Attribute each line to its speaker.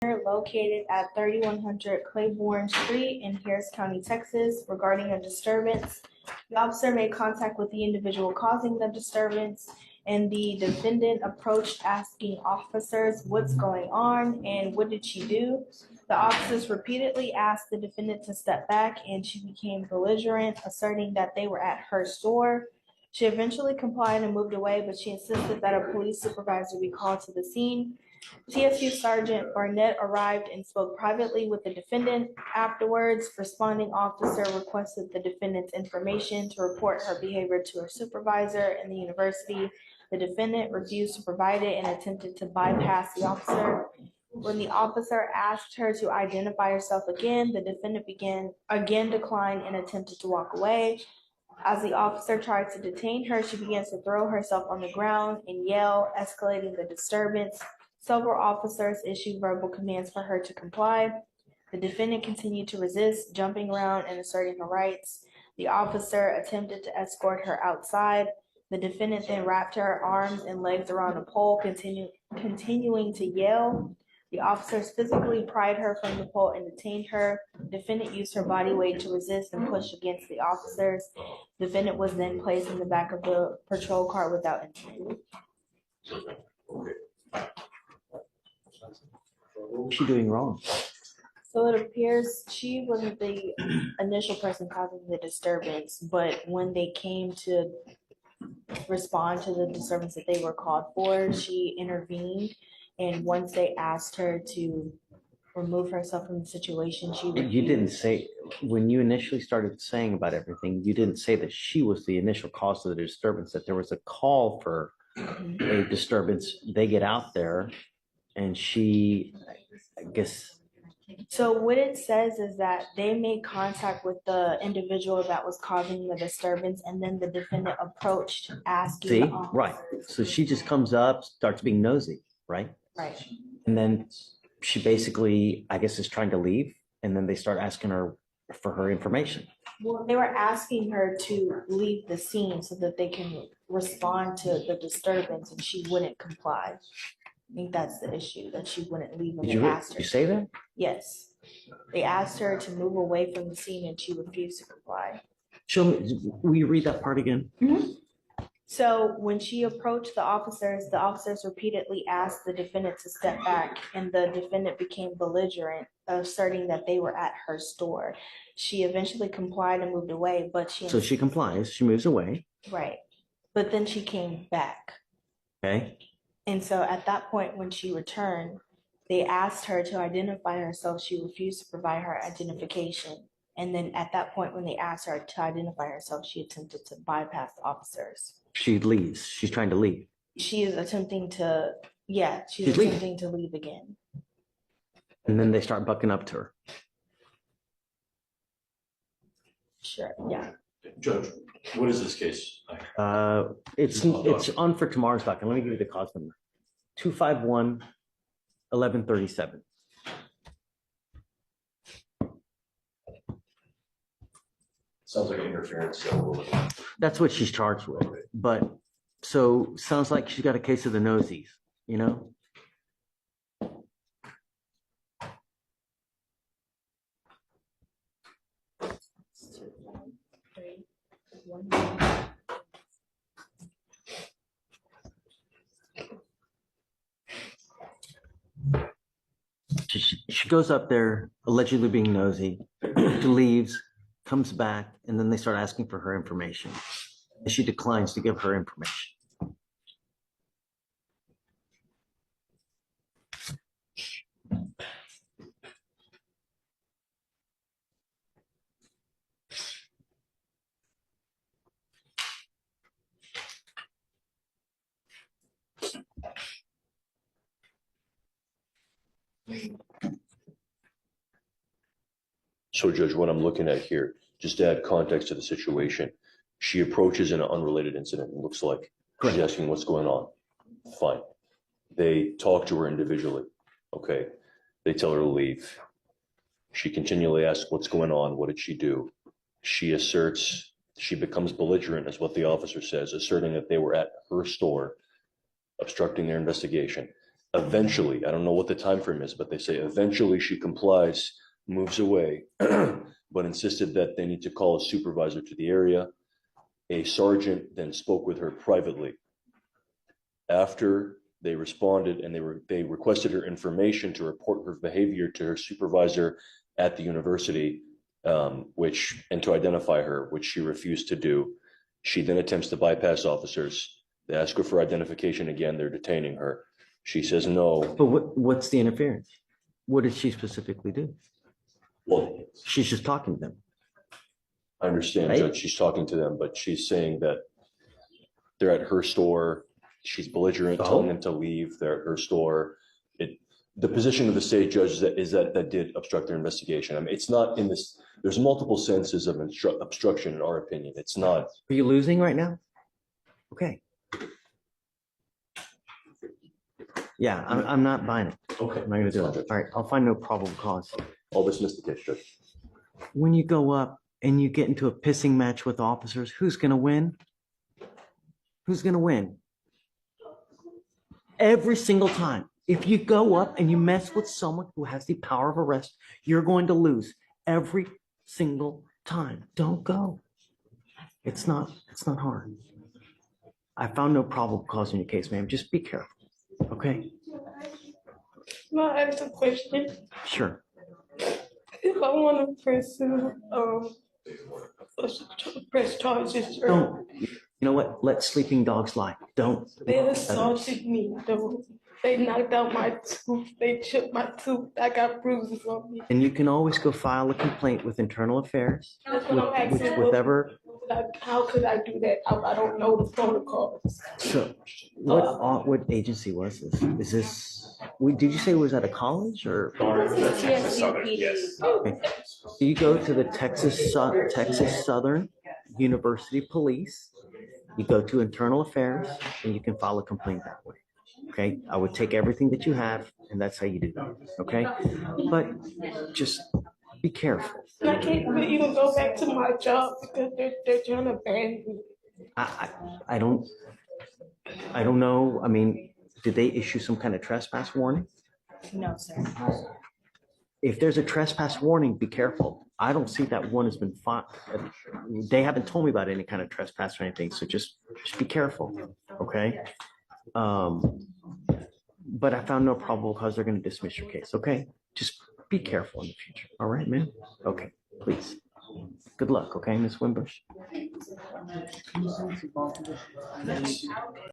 Speaker 1: located at 3100 Claiborne Street in Harris County, Texas, regarding a disturbance. The officer made contact with the individual causing the disturbance, and the defendant approached asking officers what's going on and what did she do. The officers repeatedly asked the defendant to step back, and she became belligerent, asserting that they were at her store. She eventually complied and moved away, but she insisted that a police supervisor be called to the scene. TSU Sergeant Barnett arrived and spoke privately with the defendant. Afterwards, responding officer requested the defendant's information to report her behavior to her supervisor in the university. The defendant refused to provide it and attempted to bypass the officer. When the officer asked her to identify herself again, the defendant declined and attempted to walk away. As the officer tried to detain her, she began to throw herself on the ground and yell, escalating the disturbance. Several officers issued verbal commands for her to comply. The defendant continued to resist, jumping around and asserting her rights. The officer attempted to escort her outside. The defendant then wrapped her arms and legs around a pole, continuing to yell. The officers physically pried her from the pole and detained her. The defendant used her body weight to resist and push against the officers. The defendant was then placed in the back of the patrol car without incident.
Speaker 2: What was she doing wrong?
Speaker 1: So it appears she wasn't the initial person causing the disturbance, but when they came to respond to the disturbance that they were called for, she intervened. And once they asked her to remove herself from the situation, she refused. You
Speaker 2: didn't say, when you initially started saying about everything, you didn't say that she was the initial cause of the disturbance, that there was a call for a disturbance. They get out there and she, I guess.
Speaker 1: So what it says is that they made contact with the individual that was causing the disturbance, and then the defendant approached asking.
Speaker 2: See, right. So she just comes up, starts being nosy, right?
Speaker 1: Right.
Speaker 2: And then she basically, I guess, is trying to leave, and then they start asking her for her information.
Speaker 1: Well, they were asking her to leave the scene so that they can respond to the disturbance, and she wouldn't comply. I think that's the issue, that she wouldn't leave.
Speaker 2: Did you say that?
Speaker 1: Yes. They asked her to move away from the scene, and she refused to comply.
Speaker 2: Show me, will you read that part again?
Speaker 1: Mm-hmm. So when she approached the officers repeatedly asked the defendant to step back, and the defendant became belligerent, asserting that they were at her store. She eventually complied and moved away, but
Speaker 2: So she complies, she moves away.
Speaker 1: Right. But then she came back.
Speaker 2: Okay.
Speaker 1: And so at that point, when she returned, they asked her to identify herself. She refused to provide her identification. And then at that point, when they asked her to identify herself, she attempted to bypass the officers.
Speaker 2: She leaves. She's trying to leave.
Speaker 1: She is attempting to, she's attempting to leave again.
Speaker 2: And then they start bucking up to her.
Speaker 1: Sure, yeah.
Speaker 3: Judge, what is this case?
Speaker 2: It's on for tomorrow's docket. Let me give you the cause number. 251-1137.
Speaker 3: Sounds like interference. So
Speaker 2: that's what she's charged with. But so sounds like she's got a case of the nosies, you know? She goes up there, allegedly being nosy. She leaves, comes back, and then they start asking for her information. And she declines to give her information.
Speaker 3: So, Judge, what I'm looking at here, just to add context to the situation, she approaches an unrelated incident. It looks like she's asking what's going on. Fine. They talk to her individually. Okay. They tell her to leave. She continually asks what's going on. What did she do? She asserts, she becomes belligerent, is what the officer says, asserting that they were at her store, obstructing their investigation. Eventually, I don't know what the time frame is, but they say eventually she complies, moves away, but insisted that they need to call a supervisor to the area. A sergeant then spoke with her privately. After they responded and they requested her information to report her behavior to her supervisor at the university, and to identify her, which she refused to do. She then attempts to bypass officers. They ask her for identification again. They're detaining her. She says no.
Speaker 2: But what's the interference? What did she specifically do?
Speaker 3: Well,
Speaker 2: She's just talking to them.
Speaker 3: I understand,
Speaker 2: Right?
Speaker 3: Judge, she's talking to them, but she's saying that they're at her store. She's belligerent, telling them to leave. They're at her store. The position of the state judge is that did obstruct their investigation. I mean, it's not in this. There's multiple senses of obstruction in our opinion. It's not.
Speaker 2: Are you losing right now? Okay. Yeah, I'm not buying it.
Speaker 3: Okay.
Speaker 2: I'm not going to do it. All right, I'll find no probable cause.
Speaker 3: I'll dismiss the case, Judge.
Speaker 2: When you go up and you get into a pissing match with officers, who's going to win? Who's going to win? Every single time. If you go up and you mess with someone who has the power of arrest, you're going to lose every single time. Don't go. It's not hard. I found no probable cause in your case, ma'am. Just be careful. Okay?
Speaker 4: Can I ask a question?
Speaker 2: Sure.
Speaker 4: If I want to press charges, or
Speaker 2: Don't. You know what? Let sleeping dogs lie. Don't.
Speaker 4: they assaulted me, though. They knocked out my tooth. They chipped my tooth. I got bruises on me.
Speaker 2: And you can always go file a complaint with Internal Affairs,
Speaker 4: That's what I'm asking.
Speaker 2: whatever.
Speaker 4: How could I do that? I don't know the protocols.
Speaker 2: So, what agency was this? Is this? Did you say it was at a college or?
Speaker 1: TSUPD.
Speaker 2: Okay. So you go to the Texas Southern University Police. You go to Internal Affairs, and you can file a complaint that way. Okay, I would take everything that you have, and that's how you do that. Okay, but just be careful.
Speaker 4: And I can't even go back to my job because they're trying to ban me.
Speaker 2: I don't know. I mean, did they issue some kind of trespass warning?
Speaker 1: No, sir.
Speaker 2: If there's a trespass warning, be careful. I don't see that one has been filed. They haven't told me about any kind of trespass or anything, so just be careful. Okay. But I found no probable cause. They're going to dismiss your case. Okay. Just be careful in the future. All right, man? Okay. Please. Good luck. Okay, Ms. Wimbush?